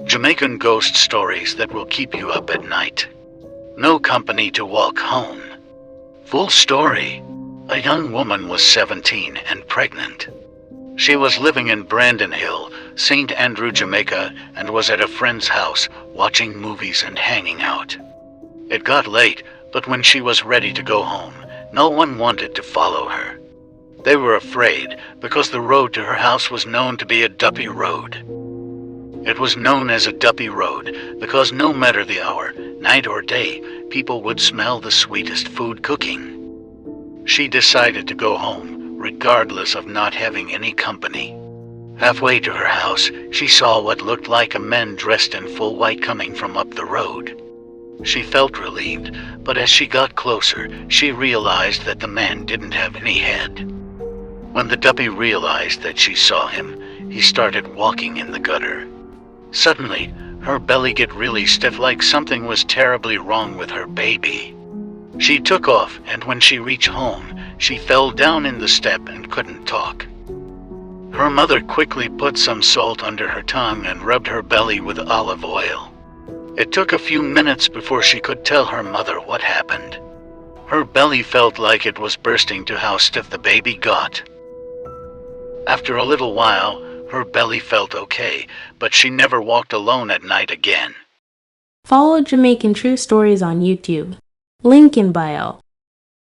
Jamaican ghost stories that will keep you up at night. No company to walk home. Full story. A young woman was 17 and pregnant. She was living in Brandon Hill, St. Andrew, Jamaica, and was at a friend's house watching movies and hanging out. It got late, but when she was ready to go home, no one wanted to follow her. They were afraid because the road to her house was known to be a duppy road. It was known as a duppy road because no matter the hour, night or day, people would smell the sweetest food cooking. She decided to go home, regardless of not having any company. Halfway to her house, she saw what looked like a man dressed in full white coming from up the road. She felt relieved, but as she got closer, she realized that the man didn't have any head. When the duppy realized that she saw him, he started walking in the gutter. Suddenly, her belly got really stiff, like something was terribly wrong with her baby. She took off, and when she reached home, she fell down in the step and couldn't talk. Her mother quickly put some salt under her tongue and rubbed her belly with olive oil. It took a few minutes before she could tell her mother what happened. Her belly felt like it was bursting to how stiff the baby got. After a little while, her belly felt okay, but she never walked alone at night again. Follow Jamaican True Stories on YouTube. Link in bio.